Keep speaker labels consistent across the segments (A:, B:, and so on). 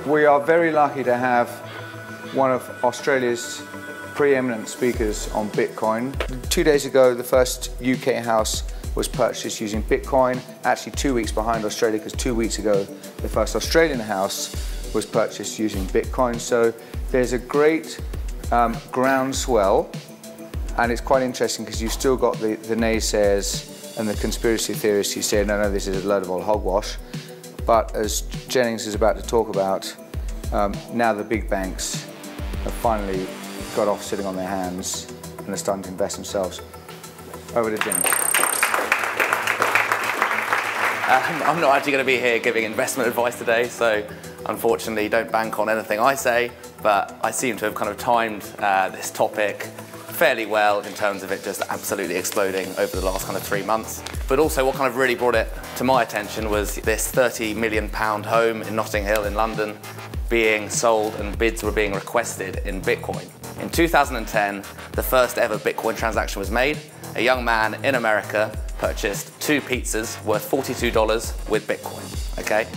A: We are very lucky to have one of Australia's preeminent speakers on Bitcoin. 2 days ago, the first UK house was purchased using Bitcoin, actually 2 weeks behind Australia, because 2 weeks ago, the first Australian house was purchased using Bitcoin. So there's a great groundswell, and it's quite interesting because you've still got the naysayers and the conspiracy theorists who say, no, this is a load of old hogwash. But as Jennings is about to talk about, now the big banks have finally got off sitting on their hands and are starting to invest themselves. Over to Jennings.
B: I'm not actually going to be here giving investment advice today, so unfortunately don't bank on anything I say, but I seem to have kind of timed this topic fairly well in terms of it just absolutely exploding over the last kind of 3 months. But also what kind of really brought it to my attention was this £30 million home in Notting Hill in London being sold, and bids were being requested in Bitcoin. In 2010, the first ever Bitcoin transaction was made. A young man in America purchased 2 pizzas worth $42 with Bitcoin, okay?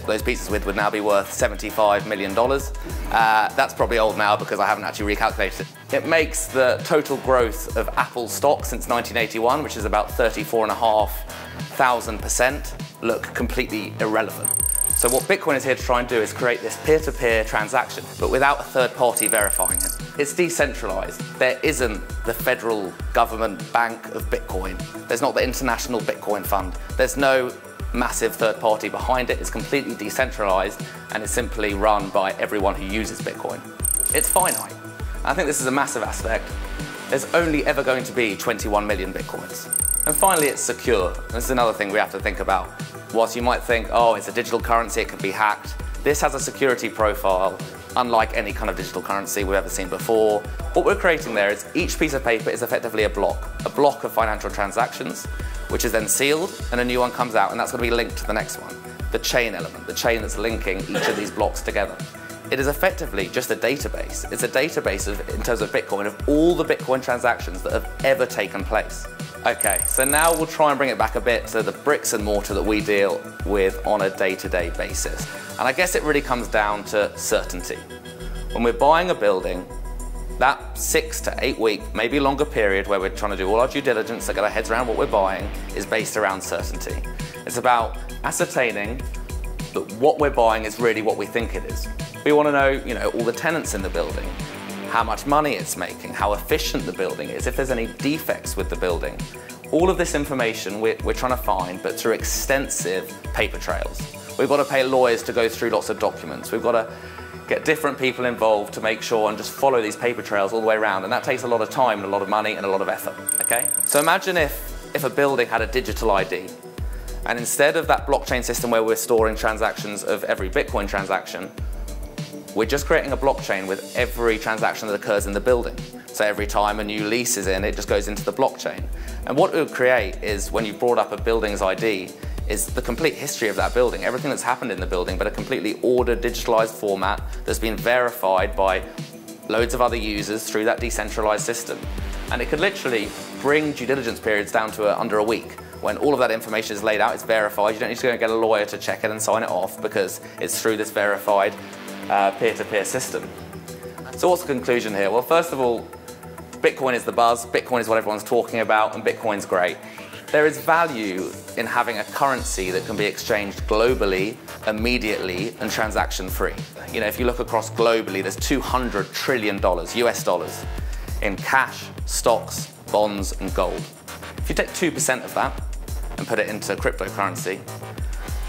B: Those pizzas would now be worth $75 million. That's probably old now because I haven't actually recalculated it. It makes the total growth of Apple stock since 1981, which is about 34,500%, look completely irrelevant. So what Bitcoin is here to try and do is create this peer-to-peer transaction, but without a third party verifying it. It's decentralized. There isn't the federal government bank of Bitcoin. There's not the International Bitcoin Fund. There's no massive third party behind it. It's completely decentralized and is simply run by everyone who uses Bitcoin. It's finite. I think this is a massive aspect. There's only ever going to be 21 million Bitcoins. And finally, it's secure. This is another thing we have to think about. Whilst you might think, oh, it's a digital currency, it could be hacked, this has a security profile unlike any kind of digital currency we've ever seen before. What we're creating there is each piece of paper is effectively a block of financial transactions, which is then sealed, and a new one comes out, and that's going to be linked to the next one. The chain element, the chain that's linking each of these blocks together. It is effectively just a database. It's a database in terms of Bitcoin, of all the Bitcoin transactions that have ever taken place. Okay, so now we'll try and bring it back a bit to the bricks and mortar that we deal with on a day-to-day basis. And I guess it really comes down to certainty. When we're buying a building, that 6 to 8 week, maybe longer period where we're trying to do all our due diligence to get our heads around what we're buying is based around certainty. It's about ascertaining that what we're buying is really what we think it is. We want to know, all the tenants in the building, how much money it's making, how efficient the building is, if there's any defects with the building. All of this information we're trying to find, but through extensive paper trails. We've got to pay lawyers to go through lots of documents. We've got to get different people involved to make sure and just follow these paper trails all the way around, and that takes a lot of time and a lot of money and a lot of effort, okay? So imagine if a building had a digital ID, and instead of that blockchain system where we're storing transactions of every Bitcoin transaction, we're just creating a blockchain with every transaction that occurs in the building. So every time a new lease is in, it just goes into the blockchain. And what it would create is, when you brought up a building's ID, is the complete history of that building, everything that's happened in the building, but a completely ordered, digitalized format that's been verified by loads of other users through that decentralized system. And it could literally bring due diligence periods down to under a week. When all of that information is laid out, it's verified, you don't need to go and get a lawyer to check it and sign it off, because it's through this verified peer-to-peer system. So what's the conclusion here? Well, first of all, Bitcoin is the buzz, Bitcoin is what everyone's talking about, and Bitcoin's great. There is value in having a currency that can be exchanged globally, immediately, and transaction-free. If you look across globally, there's $200 trillion, US dollars, in cash, stocks, bonds, and gold. If you take 2% of that and put it into cryptocurrency,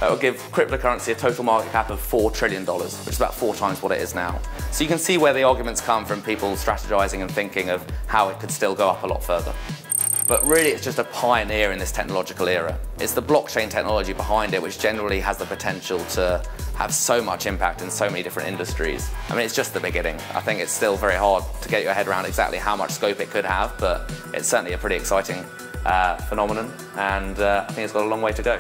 B: that will give cryptocurrency a total market cap of $4 trillion, which is about 4 times what it is now. So you can see where the arguments come from people strategizing and thinking of how it could still go up a lot further. But really, it's just a pioneer in this technological era. It's the blockchain technology behind it which generally has the potential to have so much impact in so many different industries. I mean, it's just the beginning. I think it's still very hard to get your head around exactly how much scope it could have, but it's certainly a pretty exciting phenomenon, and I think it's got a long way to go.